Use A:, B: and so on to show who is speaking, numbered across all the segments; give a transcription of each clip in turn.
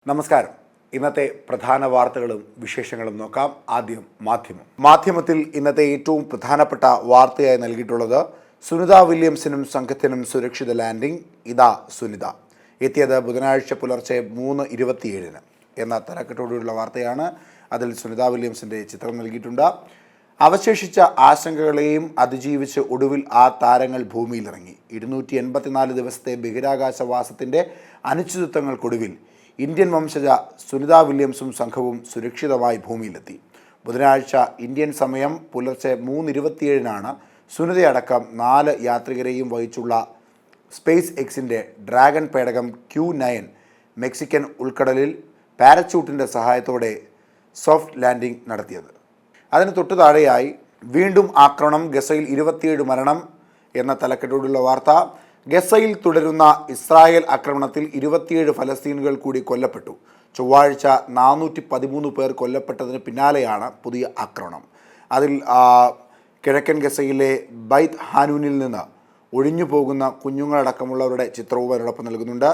A: നമസ്കാരം. ഇന്നത്തെ പ്രധാന വാർത്തകളും വിശേഷങ്ങളും നോക്കാം. ആദ്യം മാധ്യമത്തിൽ ഇന്നത്തെ ഏറ്റവും പ്രധാനപ്പെട്ട വാർത്തയായി നൽകിയിട്ടുള്ളത് സുനിത വില്യംസിനും സംഘത്തിനും സുരക്ഷിത ലാൻഡിംഗ്. ഇതാ സുനിത എത്തിയത് ബുധനാഴ്ച പുലർച്ചെ 3:27 എന്ന തലക്കെട്ടോടുള്ള വാർത്തയാണ്. അതിൽ സുനിത വില്യംസിൻ്റെ ചിത്രം നൽകിയിട്ടുണ്ട്. അവശേഷിച്ച ആശങ്കകളെയും അതിജീവിച്ച് ഒടുവിൽ ആ താരങ്ങൾ ഭൂമിയിലിറങ്ങി. 284 ദിവസത്തെ ബഹിരാകാശവാസത്തിൻ്റെ അനിശ്ചിതത്വങ്ങൾക്കൊടുവിൽ ഇന്ത്യൻ വംശജ സുനിത വില്യംസും സംഘവും സുരക്ഷിതമായി ഭൂമിയിലെത്തി. ബുധനാഴ്ച ഇന്ത്യൻ സമയം പുലർച്ചെ 3:27 സുനിതയടക്കം 4 യാത്രികരെയും വഹിച്ചുള്ള സ്പേസ് എക്സിൻ്റെ ഡ്രാഗൺ പേടകം Q9 മെക്സിക്കൻ ഉൾക്കടലിൽ പാരച്യൂട്ടിൻ്റെ സഹായത്തോടെ സോഫ്റ്റ് ലാൻഡിംഗ് നടത്തിയത്. അതിന് തൊട്ടു താഴെയായി വീണ്ടും ആക്രമണം, ഗസയിൽ 27 മരണം എന്ന തലക്കെട്ടോടുള്ള വാർത്ത. ഗസയിൽ തുടരുന്ന ഇസ്രായേൽ ആക്രമണത്തിൽ 27 ഫലസ്തീനുകൾ കൂടി കൊല്ലപ്പെട്ടു. ചൊവ്വാഴ്ച 413 പേർ കൊല്ലപ്പെട്ടതിന് പിന്നാലെയാണ് പുതിയ ആക്രമണം. അതിൽ കിഴക്കൻ ഗസയിലെ ബൈത്ത് ഹാനൂനിൽ നിന്ന് ഒഴിഞ്ഞു പോകുന്ന കുഞ്ഞുങ്ങളടക്കമുള്ളവരുടെ ചിത്രവും അതിനോടൊപ്പം നൽകുന്നുണ്ട്.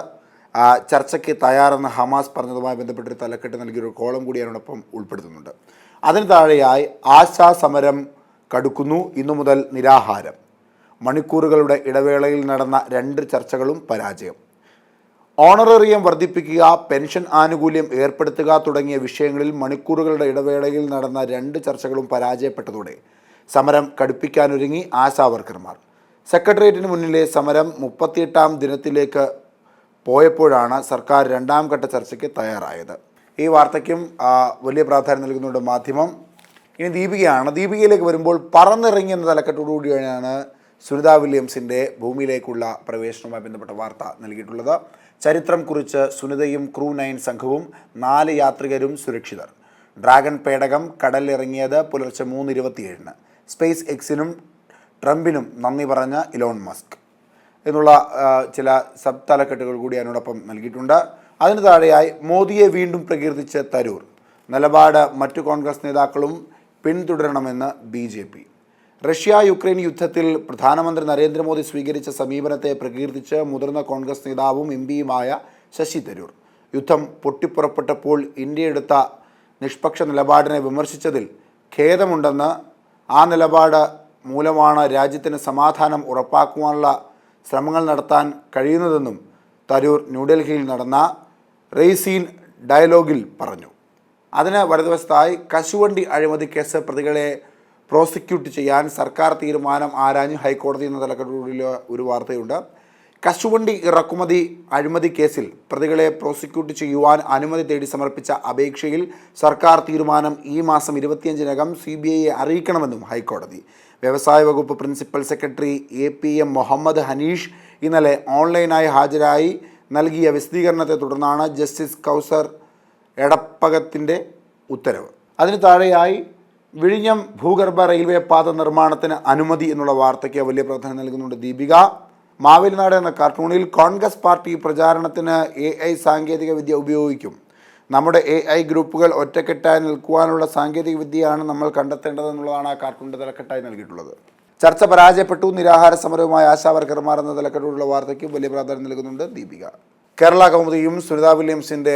A: ചർച്ചയ്ക്ക് തയ്യാറെന്ന് ഹമാസ് പറഞ്ഞതുമായി ബന്ധപ്പെട്ടൊരു തലക്കെട്ട് നൽകിയൊരു കോളം കൂടി അതിനോടൊപ്പം ഉൾപ്പെടുത്തുന്നുണ്ട്. അതിന് താഴെയായി ആശാസമരം കടുക്കുന്നു, ഇന്നു മുതൽ നിരാഹാരം. മണിക്കൂറുകളുടെ ഇടവേളയിൽ നടന്ന 2 ചർച്ചകളും പരാജയം. ഓണറേറിയം വർദ്ധിപ്പിക്കുക, പെൻഷൻ ആനുകൂല്യം ഏർപ്പെടുത്തുക തുടങ്ങിയ വിഷയങ്ങളിൽ മണിക്കൂറുകളുടെ ഇടവേളയിൽ നടന്ന 2 ചർച്ചകളും പരാജയപ്പെട്ടതോടെ സമരം കടുപ്പിക്കാനൊരുങ്ങി ആശാവർക്കർമാർ. സെക്രട്ടേറിയറ്റിന് മുന്നിലെ സമരം 38ാം ദിനത്തിലേക്ക് പോയപ്പോഴാണ് സർക്കാർ 2ാം ഘട്ട ചർച്ചയ്ക്ക് തയ്യാറായത്. ഈ വാർത്തയ്ക്കും വലിയ പ്രാധാന്യം നൽകുന്നുണ്ട് മാധ്യമം. ഇനി ദീപികയിലേക്ക് വരുമ്പോൾ പറന്നിറങ്ങി എന്ന തലക്കെട്ടോടുകൂടിയാണ് സുനിത വില്യംസിൻ്റെ ഭൂമിയിലേക്കുള്ള പ്രവേശനവുമായി ബന്ധപ്പെട്ട വാർത്ത നൽകിയിട്ടുള്ളത്. ചരിത്രം കുറിച്ച് സുനിതയും Crew9 സംഘവും 4 യാത്രികരും സുരക്ഷിതർ. ഡ്രാഗൺ പേടകം കടലിലിറങ്ങിയത് പുലർച്ചെ 3:27. സ്പേസ് എക്സിനും ട്രംപിനും നന്ദി പറഞ്ഞ ഇലോൺ മസ്ക് എന്നുള്ള ചില സബ് തലക്കെട്ടുകൾ കൂടി അതിനോടൊപ്പം നൽകിയിട്ടുണ്ട്. അതിന് താഴെയായി മോദിയെ വീണ്ടും പ്രകീർത്തിച്ച് തരൂർ. നിലപാട് മറ്റു കോൺഗ്രസ് നേതാക്കളും പിന്തുടരണമെന്ന് BJP. റഷ്യ യുക്രൈൻ യുദ്ധത്തിൽ പ്രധാനമന്ത്രി നരേന്ദ്രമോദി സ്വീകരിച്ച സമീപനത്തെ പ്രകീർത്തിച്ച് മുതിർന്ന കോൺഗ്രസ് നേതാവും MPയുമായ ശശി തരൂർ. യുദ്ധം പൊട്ടിപ്പുറപ്പെട്ടപ്പോൾ ഇന്ത്യ എടുത്ത നിഷ്പക്ഷ നിലപാടിനെ വിമർശിച്ചതിൽ ഖേദമുണ്ടെന്ന്, ആ നിലപാട് മൂലമാണ് രാജ്യത്തിന് സമാധാനം ഉറപ്പാക്കുവാനുള്ള ശ്രമങ്ങൾ നടത്താൻ കഴിയുന്നതെന്നും തരൂർ ന്യൂഡൽഹിയിൽ നടന്ന റെയ്സീൻ ഡയലോഗിൽ പറഞ്ഞു. അതിന് വലതുവശത്തായി കശുവണ്ടി അഴിമതി കേസ് പ്രതികളെ പ്രോസിക്യൂട്ട് ചെയ്യാൻ സർക്കാർ തീരുമാനം ആരാഞ്ഞ് ഹൈക്കോടതി എന്ന തലക്കെട്ടിലുള്ള ഒരു വാർത്തയുണ്ട്. കശുവണ്ടി ഇറക്കുമതി അഴിമതി കേസിൽ പ്രതികളെ പ്രോസിക്യൂട്ട് ചെയ്യുവാൻ അനുമതി തേടി സമർപ്പിച്ച അപേക്ഷയിൽ സർക്കാർ തീരുമാനം ഈ മാസം 25-നകം CBIയെ അറിയിക്കണമെന്നും ഹൈക്കോടതി. വ്യവസായ വകുപ്പ് principal secretary APM Muhammad Hanish ഇന്നലെ ഓൺലൈനായി ഹാജരായി നൽകിയ വിശദീകരണത്തെ തുടർന്നാണ് ജസ്റ്റിസ് കൗസർ എടപ്പകത്തിൻ്റെ ഉത്തരവ്. അതിന് താഴെയായി വിഴിഞ്ഞം ഭൂഗർഭ റെയിൽവേ പാത നിർമ്മാണത്തിന് അനുമതി എന്നുള്ള വാർത്തയ്ക്ക് വലിയ പ്രാധാന്യം നൽകുന്നുണ്ട് ദീപിക. മാവേലിനാട് എന്ന കാർട്ടൂണിൽ കോൺഗ്രസ് പാർട്ടി പ്രചാരണത്തിന് AI സാങ്കേതിക വിദ്യ ഉപയോഗിക്കും. നമ്മുടെ AI ഗ്രൂപ്പുകൾ ഒറ്റക്കെട്ടായി നിൽക്കുവാനുള്ള സാങ്കേതിക വിദ്യയാണ് നമ്മൾ കണ്ടെത്തേണ്ടതെന്നുള്ളതാണ് ആ കാർട്ടൂണിൻ്റെ തലക്കെട്ടായി നൽകിയിട്ടുള്ളത്. ചർച്ച പരാജയപ്പെട്ടു, നിരാഹാര സമരവുമായി ആശാവർക്കർമാർ എന്ന തലക്കെട്ടുള്ള വാർത്തയ്ക്ക് വലിയ പ്രാധാന്യം നൽകുന്നുണ്ട് ദീപിക. കേരള കൗമുദിയും സുനിത വില്യംസിൻ്റെ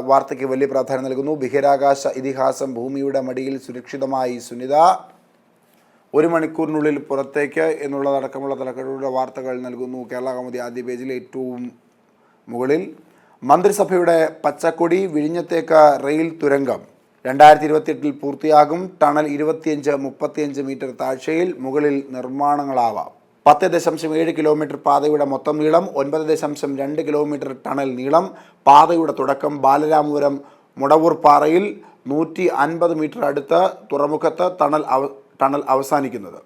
A: വാർത്തയ്ക്ക് വലിയ പ്രാധാന്യം നൽകുന്നു. ബഹിരാകാശ ഇതിഹാസം ഭൂമിയുടെ മടിയിൽ സുരക്ഷിതമായി സുനിത, 1 മണിക്കൂറിനുള്ളിൽ പുറത്തേക്ക് എന്നുള്ളതടക്കമുള്ള തലക്കെട്ടുള്ള വാർത്തകൾ നൽകുന്നു. കേരള കൗമുദി ആദ്യ പേജിൽ ഏറ്റവും മുകളിൽ മന്ത്രിസഭയുടെ പച്ചക്കൊടി, വിഴിഞ്ഞത്തേക്ക് റെയിൽ തുരങ്കം 2028 പൂർത്തിയാകും. ടണൽ 25-35 മീറ്റർ താഴ്ചയിൽ, മുകളിൽ നിർമ്മാണങ്ങളാവാം. 10.7 കിലോമീറ്റർ പാതയുടെ മൊത്തം നീളം, 9.2 കിലോമീറ്റർ ടണൽ നീളം. പാതയുടെ തുടക്കം ബാലരാമപുരം മുടവൂർപ്പാറയിൽ, 150 മീറ്റർ അടുത്ത് തുറമുഖത്ത് ടണൽ അവസാനിക്കുന്നത്.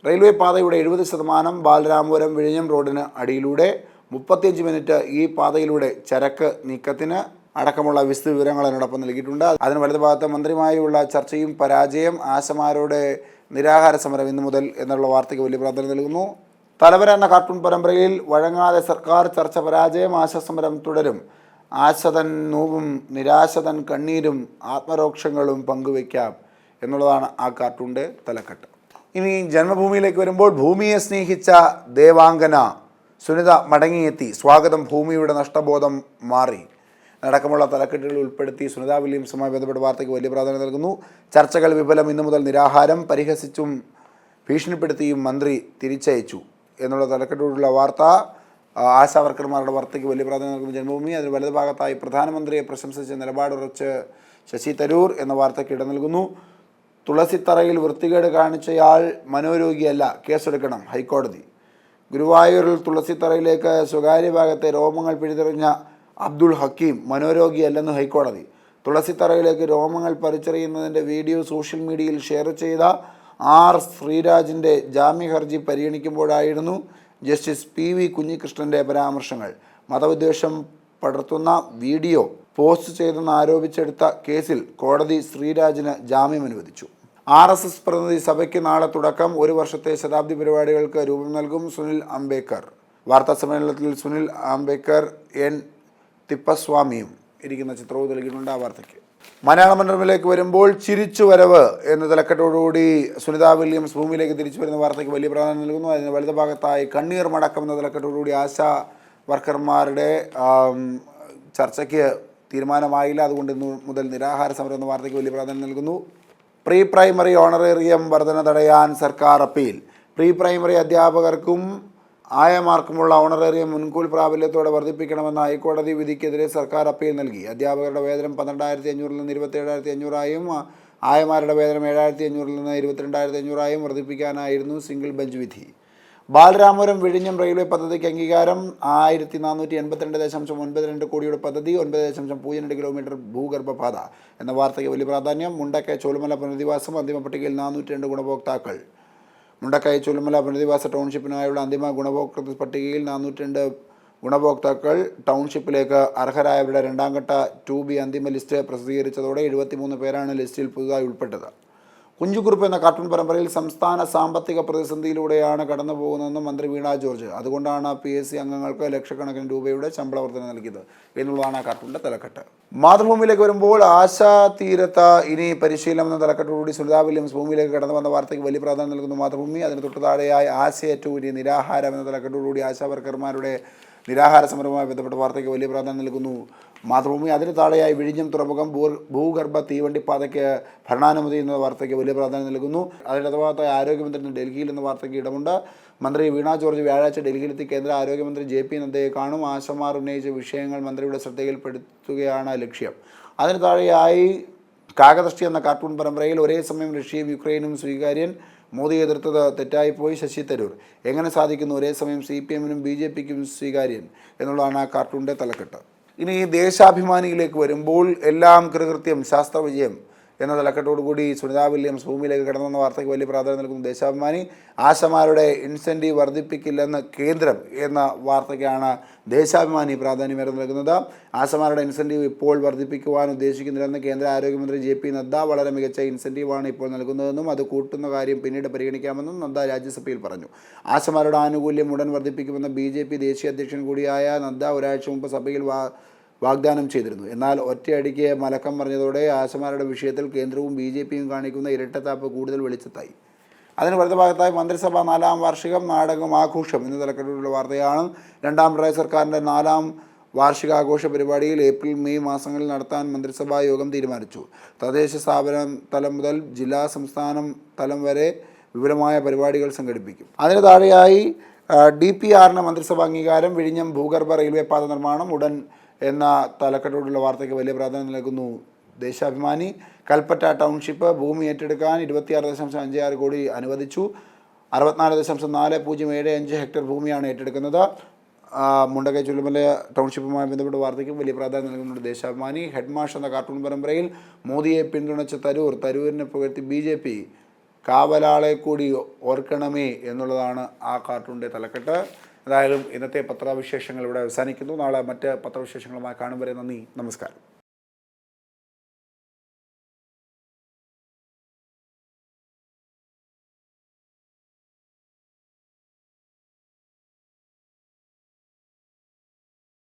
A: റെയിൽവേ പാതയുടെ 70% ബാലരാമപുരം വിഴിഞ്ഞം റോഡിന് അടിയിലൂടെ. 35 മിനിറ്റ് ഈ പാതയിലൂടെ ചരക്ക് നീക്കത്തിന് അടക്കമുള്ള വിവരങ്ങൾ അതിനോടൊപ്പം നൽകിയിട്ടുണ്ട്. അതിന് വലതുഭാഗത്ത് മന്ത്രിയുമായുള്ള ചർച്ചയും പരാജയം, ആശമാരുടെ നിരാഹാര സമരം ഇന്നു മുതൽ എന്നുള്ള വാർത്തയ്ക്ക് വലിയ പ്രാധാന്യം നൽകുന്നു. തലവര എന്ന കാർട്ടൂൺ പരമ്പരയിൽ വഴങ്ങാതെ സർക്കാർ, ചർച്ച പരാജയം, ആശാസമരം തുടരും. ആശതൻ നോവും നിരാശതൻ കണ്ണീരും ആത്മരോക്ഷങ്ങളും പങ്കുവയ്ക്കാം എന്നുള്ളതാണ് ആ കാർട്ടൂണിൻ്റെ തലക്കെട്ട്. ഇനി ജന്മഭൂമിയിലേക്ക് വരുമ്പോൾ ഭൂമിയെ സ്നേഹിച്ച ദേവാംഗന സുനിത മടങ്ങിയെത്തി. സ്വാഗതം ഭൂമിയുടെ നഷ്ടബോധം മാറി. അടക്കമുള്ള തലക്കെട്ടുകൾ ഉൾപ്പെടുത്തി സുനിത വില്യംസുമായി ബന്ധപ്പെട്ട വാർത്തയ്ക്ക് വലിയ പ്രാധാന്യം നൽകുന്നു. ചർച്ചകൾ വിഫലം, ഇന്നു മുതൽ നിരാഹാരം, പരിഹസിച്ചും ഭീഷണിപ്പെടുത്തിയും മന്ത്രി തിരിച്ചയച്ചു എന്നുള്ള തലക്കെട്ടോടുള്ള വാർത്ത. ആശാവർക്കർമാരുടെ വാർത്തയ്ക്ക് വലിയ പ്രാധാന്യം നൽകുന്ന ജന്മഭൂമി. അതിന് വലതുഭാഗത്തായി പ്രധാനമന്ത്രിയെ പ്രശംസിച്ച് നിലപാടുറച്ച് ശശി തരൂർ എന്ന വാർത്തയ്ക്ക് ഇടം നൽകുന്നു. തുളസിത്തറയിൽ വൃത്തികേട് കാണിച്ചയാൾ മനോരോഗിയല്ല, കേസെടുക്കണം ഹൈക്കോടതി. ഗുരുവായൂരിൽ തുളസിത്തറയിലേക്ക് സ്വകാര്യ ഭാഗത്തെ രോമങ്ങൾ പിഴുതെറിഞ്ഞ അബ്ദുൾ ഹക്കീം മനോരോഗിയല്ലെന്ന് ഹൈക്കോടതി. തുളസിത്തറയിലേക്ക് രോമങ്ങൾ പറിച്ചെറിയുന്നതിൻ്റെ വീഡിയോ സോഷ്യൽ മീഡിയയിൽ ഷെയർ ചെയ്ത ആർ ശ്രീരാജിൻ്റെ ജാമ്യ ഹർജി പരിഗണിക്കുമ്പോഴായിരുന്നു ജസ്റ്റിസ് PV കുഞ്ഞികൃഷ്ണൻ്റെ പരാമർശങ്ങൾ. മതവിദ്വേഷം പടർത്തുന്ന വീഡിയോ പോസ്റ്റ് ചെയ്തെന്ന് ആരോപിച്ചെടുത്ത കേസിൽ കോടതി ശ്രീരാജിന് ജാമ്യം അനുവദിച്ചു. RSS പ്രതിനിധി സഭയ്ക്ക് നാളെ തുടക്കം. 1 വർഷത്തെ ശതാബ്ദി പരിപാടികൾക്ക് രൂപം നൽകും സുനിൽ അംബേദ്കർ. വാർത്താ സമ്മേളനത്തിൽ സുനിൽ അംബേദ്കർ N തിപ്പസ്വാമിയും ഇരിക്കുന്ന ചിത്രവും നൽകിയിട്ടുണ്ട്. ആ വാർത്തയ്ക്ക് മലയാള മനോരമയിലേക്ക് വരുമ്പോൾ ചിരിച്ചു വരവ് എന്ന തലക്കെട്ടോടുകൂടി സുനിത വില്യംസ് ഭൂമിയിലേക്ക് തിരിച്ചു വരുന്ന വാർത്തയ്ക്ക് വലിയ പ്രാധാന്യം നൽകുന്നു. അതിന് വലതുഭാഗത്തായി കണ്ണീർ മടക്കം എന്ന തലക്കെട്ടോടുകൂടി ആശാ വർക്കർമാരുടെ ചർച്ചയ്ക്ക് തീരുമാനമായില്ല, അതുകൊണ്ട് ഇന്നു മുതൽ നിരാഹാര സമരം എന്ന വാർത്തയ്ക്ക് വലിയ പ്രാധാന്യം നൽകുന്നു. പ്രീ പ്രൈമറി ഓണറേറിയം വർധന തടയാൻ സർക്കാർ അപ്പീൽ. പ്രീ പ്രൈമറി അധ്യാപകർക്കും ആയമാർക്കുമുള്ള ഓണറേറിയം മുൻകൂർ പ്രാബല്യത്തോടെ വർദ്ധിപ്പിക്കണമെന്ന ഹൈക്കോടതി വിധിക്കെതിരെ സർക്കാർ അപ്പീൽ നൽകി. അധ്യാപകരുടെ വേതനം 12,500 നിന്ന് 27,500 ആയമാരുടെ വേതനം 7,500 നിന്ന് 22,500 വർദ്ധിപ്പിക്കാനായിരുന്നു സിംഗിൾ ബെഞ്ച് വിധി. ബാലരാമപുരം വിഴിഞ്ഞം റെയിൽവേ പദ്ധതിക്ക് അംഗീകാരം. 1482.92 കോടിയുടെ പദ്ധതി, 9.02 കിലോമീറ്റർ ഭൂഗർഭപാത എന്ന വാർത്തയ്ക്ക് വലിയ പ്രാധാന്യം. മുണ്ടക്കൈ ചോലുമല പുനരധിവാസം, അന്തിമ പട്ടികയിൽ 402 ഗുണഭോക്താക്കൾ. മുണ്ടക്കൈ ചോലുമല പുനരധിവാസ ടൗൺഷിപ്പിനായുള്ള അന്തിമ ഗുണഭോക്തൃ പട്ടികയിൽ 402 ഗുണഭോക്താക്കൾ. ടൗൺഷിപ്പിലേക്ക് അർഹരായവരുടെ 2ാം ഘട്ട 2B അന്തിമ ലിസ്റ്റ് പ്രസിദ്ധീകരിച്ചതോടെ 73 പേരാണ് ലിസ്റ്റിൽ പുതുതായി ഉൾപ്പെട്ടത്. കുഞ്ചുകുറുപ്പ് എന്ന കാർട്ടൂൺ പരമ്പരയിൽ സംസ്ഥാന സാമ്പത്തിക പ്രതിസന്ധിയിലൂടെയാണ് കടന്നു പോകുന്നതെന്ന് മന്ത്രി വീണ ജോർജ്. അതുകൊണ്ടാണ് PSC അംഗങ്ങൾക്ക് ലക്ഷക്കണക്കിന് രൂപയുടെ ശമ്പള വർധന നൽകിയത് എന്നുള്ളതാണ് ആ കാർട്ടൂണിൻ്റെ തലക്കെട്ട്. മാതൃഭൂമിയിലേക്ക് വരുമ്പോൾ ആശാ തീരത്ത് ഇനി പരിശീലനം എന്ന തലക്കെട്ടോടുകൂടി സുനിത വില്യംസ് ഭൂമിയിലേക്ക് കടന്നു വന്ന വാർത്തയ്ക്ക് വലിയ പ്രാധാന്യം നൽകുന്നു മാതൃഭൂമി. അതിന് തൊട്ടുതാഴെയായി ആശയറ്റൂരി നിരാഹാരം എന്ന തലക്കെട്ടോടുകൂടി ആശാവർക്കർമാരുടെ നിരാഹാര സമരവുമായി ബന്ധപ്പെട്ട വാർത്തയ്ക്ക് വലിയ പ്രാധാന്യം നൽകുന്നു മാതൃഭൂമി. അതിന് താഴെയായി വിഴിഞ്ഞം തുറമുഖം ഭൂഗർഭ തീവണ്ടിപ്പാതയ്ക്ക് ഭരണാനുമതി എന്ന വാർത്തയ്ക്ക് വലിയ പ്രാധാന്യം നൽകുന്നു. അതിൻ്റെ ഭാഗത്തായി ആരോഗ്യമന്ത്രി ഡൽഹിയിൽ എന്ന വാർത്തയ്ക്ക് ഇടമുണ്ട്. മന്ത്രി വീണ ജോർജ് വ്യാഴാഴ്ച ഡൽഹിയിലെത്തി കേന്ദ്ര ആരോഗ്യമന്ത്രി JP നദ്ദയെ കാണും. ആശമാർ ഉന്നയിച്ച വിഷയങ്ങൾ മന്ത്രിയുടെ ശ്രദ്ധയിൽപ്പെടുത്തുകയാണ് ലക്ഷ്യം. അതിന് താഴെയായി കാകദൃഷ്ടി എന്ന കാർട്ടൂൺ പരമ്പരയിൽ ഒരേ സമയം റഷ്യയും യുക്രൈനും സ്വീകാര്യൻ, മോദി എതിർത്തത് തെറ്റായിപ്പോയി ശശി തരൂർ. എങ്ങനെ സാധിക്കുന്നു ഒരേ സമയം CPM-നും BJP-ക്കും സ്വീകാര്യൻ എന്നുള്ളതാണ് ആ കാർട്ടൂണിൻ്റെ തലക്കെട്ട്. ഇനി ദേശാഭിമാനിയിലേക്ക് വരുമ്പോൾ എല്ലാം കൃത്യം ശാസ്ത്രവിജയം എന്ന തലക്കെട്ടോടുകൂടി സുനിത വില്യംസ് ഭൂമിയിലേക്ക് കടന്നുവന്ന വാർത്തയ്ക്ക് വലിയ പ്രാധാന്യം നൽകുന്നു ദേശാഭിമാനി. ആശമാരുടെ ഇൻസെൻറ്റീവ് വർദ്ധിപ്പിക്കില്ലെന്ന് കേന്ദ്രം എന്ന വാർത്തയ്ക്കാണ് ദേശാഭിമാനി പ്രാധാന്യമേറെ നൽകുന്നത്. ആശമാരുടെ ഇൻസെൻറ്റീവ് ഇപ്പോൾ വർദ്ധിപ്പിക്കുവാൻ ഉദ്ദേശിക്കുന്നില്ലെന്ന് കേന്ദ്ര ആരോഗ്യമന്ത്രി JP നദ്ദ. വളരെ മികച്ച ഇൻസെൻറ്റീവാണ് ഇപ്പോൾ നൽകുന്നതെന്നും അത് കൂട്ടുന്ന കാര്യം പിന്നീട് പരിഗണിക്കാമെന്നും നദ്ദ രാജ്യസഭയിൽ പറഞ്ഞു. ആശമാരുടെ ആനുകൂല്യം ഉടൻ വർദ്ധിപ്പിക്കുമെന്ന് BJP ദേശീയ അധ്യക്ഷൻ കൂടിയായ നദ്ദ ഒരാഴ്ച മുമ്പ് സഭയിൽ വാഗ്ദാനം ചെയ്തിരുന്നു. എന്നാൽ ഒറ്റയടിക്ക് മലക്കം പറഞ്ഞതോടെ ആശമാരുടെ വിഷയത്തിൽ കേന്ദ്രവും BJP-യും കാണിക്കുന്ന ഇരട്ടത്താപ്പ് കൂടുതൽ വെളിച്ചത്തായി. അതിന് വലതുഭാഗത്തായി മന്ത്രിസഭ 4ാം വാർഷികം നാടകം ആഘോഷം എന്ന തലക്കെട്ടുള്ള വാർത്തയാണ്. 2ാം പിണറായി സർക്കാരിൻ്റെ 4ാം വാർഷികാഘോഷ പരിപാടിയിൽ ഏപ്രിൽ മെയ് മാസങ്ങളിൽ നടത്താൻ മന്ത്രിസഭാ യോഗം തീരുമാനിച്ചു. തദ്ദേശ സ്ഥാപന തലം മുതൽ ജില്ലാ സംസ്ഥാനം തലം വരെ വിപുലമായ പരിപാടികൾ സംഘടിപ്പിക്കും. അതിന് താഴെയായി DPR-ന് മന്ത്രിസഭാ അംഗീകാരം. വിഴിഞ്ഞം ഭൂഗർഭ റെയിൽവേ പാത നിർമ്മാണം ഉടൻ എന്ന തലക്കെട്ടോടുള്ള വാർത്തയ്ക്ക് വലിയ പ്രാധാന്യം നൽകുന്നു ദേശാഭിമാനി. കൽപ്പറ്റ ടൗൺഷിപ്പ് ഭൂമി ഏറ്റെടുക്കാൻ 26.56 കോടി അനുവദിച്ചു. 64.407 ഹെക്ടർ ഭൂമിയാണ് ഏറ്റെടുക്കുന്നത്. മുണ്ടക്കൈ ചുള്ളുമല ടൗൺഷിപ്പുമായി ബന്ധപ്പെട്ട വാർത്തയ്ക്കും വലിയ പ്രാധാന്യം നൽകുന്നുണ്ട് ദേശാഭിമാനി. ഹെഡ്മാഷ് എന്ന കാർട്ടൂൺ പരമ്പരയിൽ മോദിയെ പിന്തുണച്ച തരൂരിനെ പുകഴ്ത്തി BJP. കാവലാളെ കൂടി ഓർക്കണമേ എന്നുള്ളതാണ് ആ കാർട്ടൂണിൻ്റെ തലക്കെട്ട്. ഏതായാലും ഇന്നത്തെ പത്രവിശേഷങ്ങൾ ഇവിടെ അവസാനിക്കുന്നു. നാളെ മറ്റ് പത്രവിശേഷങ്ങളുമായി കാണും വരെ നന്ദി, നമസ്കാരം.